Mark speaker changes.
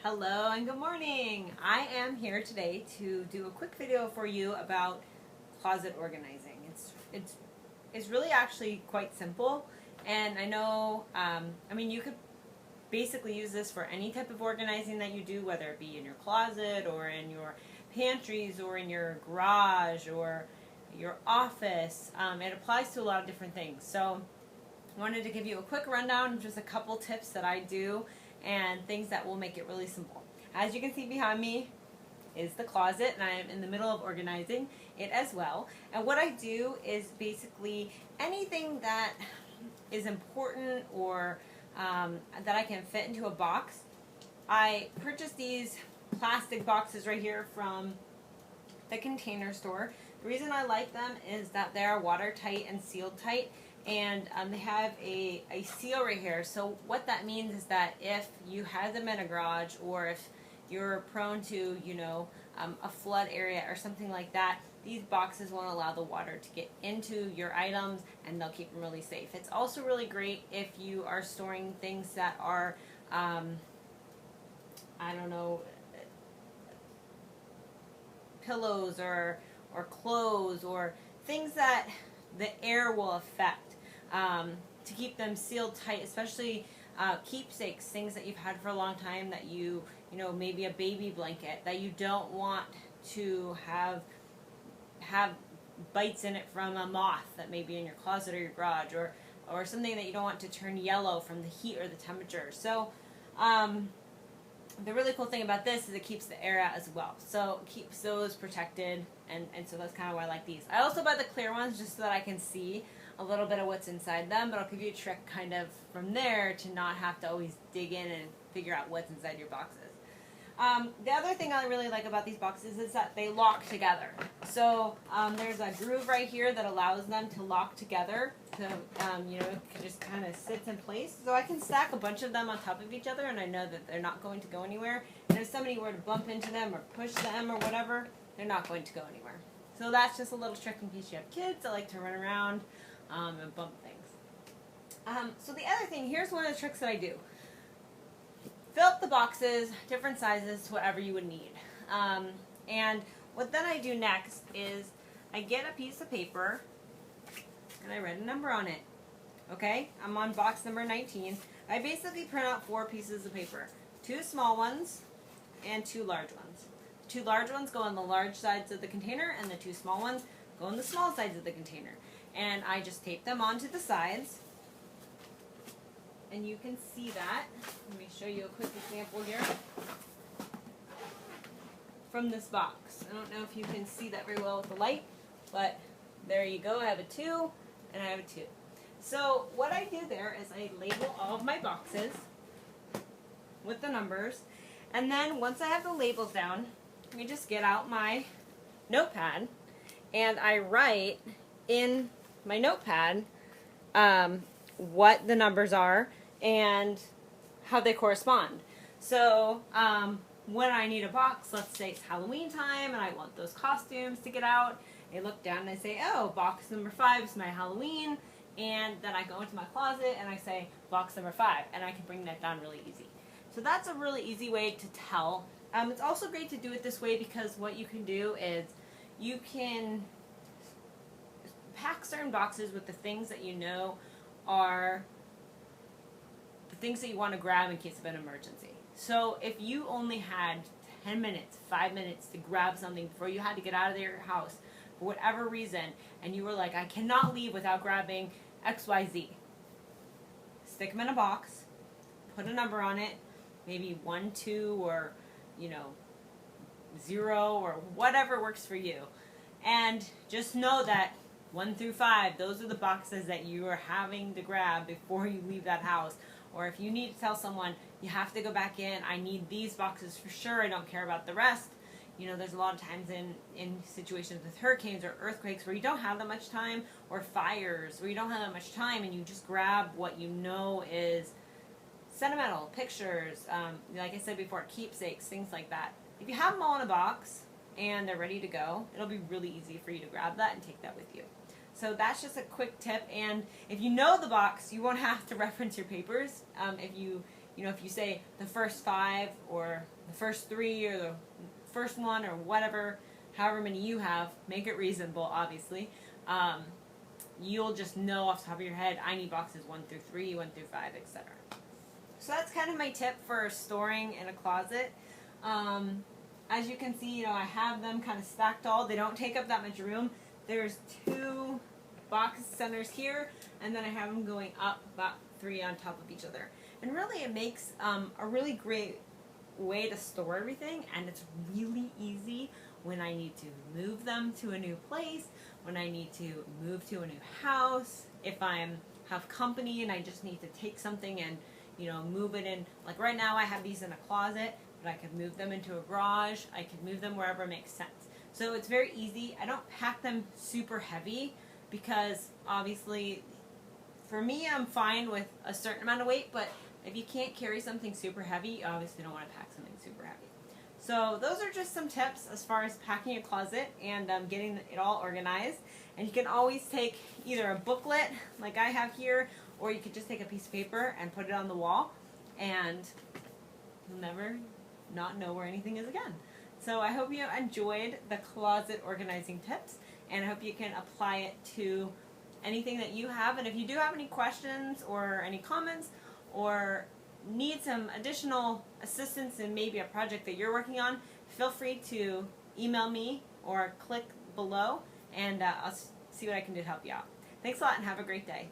Speaker 1: Hello and good morning. I am here today to do a quick video for you about closet organizing. It's really actually quite simple, and I know you could basically use this for any type of organizing that you do, whether it be in your closet or in your pantries or in your garage or your office. It applies to a lot of different things. So I wanted to give you a quick rundown of just a couple tips that I do and things that will make it really simple. As you can see behind me is the closet, and I am in the middle of organizing it as well. And what I do is basically anything that is important or that I can fit into a box. I purchased these plastic boxes right here from the Container Store. The reason I like them is that they are watertight and sealed tight, and they have a seal right here. So what that means is that if you have them in a garage, or if you're prone to, a flood area or something like that, these boxes won't allow the water to get into your items, and they'll keep them really safe. It's also really great if you are storing things that are, pillows or clothes or things that the air will affect, to keep them sealed tight, especially keepsakes, things that you've had for a long time that maybe a baby blanket that you don't want to have bites in it from a moth that may be in your closet or your garage, or something that you don't want to turn yellow from the heat or the temperature. So the really cool thing about this is it keeps the air out as well. So it keeps those protected, and so that's kind of why I like these. I also buy the clear ones just so that I can see a little bit of what's inside them, but I'll give you a trick kind of from there to not have to always dig in and figure out what's inside your boxes. The other thing I really like about these boxes is that they lock together. So there's a groove right here that allows them to lock together. So it just kind of sits in place. So I can stack a bunch of them on top of each other, and I know that they're not going to go anywhere. And if somebody were to bump into them or push them or whatever, they're not going to go anywhere. So that's just a little trick in case you have kids that like to run around and bump things. So the other thing, here's one of the tricks that I do. Fill up the boxes, different sizes, to whatever you would need. And what then I do next is I get a piece of paper and I write a number on it. Okay, I'm on box number 19. I basically print out 4 pieces of paper. 2 small ones and 2 large ones. The 2 large ones go on the large sides of the container, and the 2 small ones go on the small sides of the container. And I just tape them onto the sides. And you can see that. Let me show you a quick example here from this box. I don't know if you can see that very well with the light, but there you go. I have a 2 and I have a 2. So what I do there is I label all of my boxes with the numbers, and then once I have the labels down, let me just get out my notepad and I write in my notepad what the numbers are and how they correspond. So when I need a box, let's say it's Halloween time and I want those costumes to get out, I look down and I say, oh, box number 5 is my Halloween, and then I go into my closet and I say box number 5, and I can bring that down really easy. So that's a really easy way to tell. It's also great to do it this way because what you can do is you can pack certain boxes with the things that you know are the things that you want to grab in case of an emergency. So if you only had 10 minutes, 5 minutes to grab something before you had to get out of your house for whatever reason, and you were like, I cannot leave without grabbing XYZ, stick them in a box, put a number on it, maybe 1, 2, or 0, or whatever works for you. And just know that 1 through 5, those are the boxes that you are having to grab before you leave that house. Or if you need to tell someone, you have to go back in, I need these boxes for sure, I don't care about the rest. There's a lot of times in situations with hurricanes or earthquakes where you don't have that much time, or fires where you don't have that much time, and you just grab what you know is sentimental, pictures, like I said before, keepsakes, things like that. If you have them all in a box and they're ready to go, it'll be really easy for you to grab that and take that with you. So that's just a quick tip, and if you know the box, you won't have to reference your papers. If you you know, if you say the first 5 or the first 3 or the first one or whatever, however many you have, make it reasonable, obviously. You'll just know off the top of your head, I need boxes 1 through 3, 1 through 5, etc. So that's kind of my tip for storing in a closet. As you can see, you know, I have them kind of stacked all. They don't take up that much room. There's 2 box centers here, and then I have them going up about 3 on top of each other. And really it makes a really great way to store everything, and it's really easy when I need to move them to a new place, when I need to move to a new house, if I have company and I just need to take something and, you know, move it in. Like right now I have these in a closet, but I could move them into a garage. I could move them wherever makes sense. So it's very easy. I don't pack them super heavy because obviously for me I'm fine with a certain amount of weight, but if you can't carry something super heavy, you obviously don't want to pack something super heavy. So those are just some tips as far as packing a closet and getting it all organized. And you can always take either a booklet like I have here, or you could just take a piece of paper and put it on the wall, and you'll never not know where anything is again. So I hope you enjoyed the closet organizing tips, and I hope you can apply it to anything that you have. And if you do have any questions or any comments, or need some additional assistance in maybe a project that you're working on, feel free to email me or click below, and I'll see what I can do to help you out. Thanks a lot and have a great day.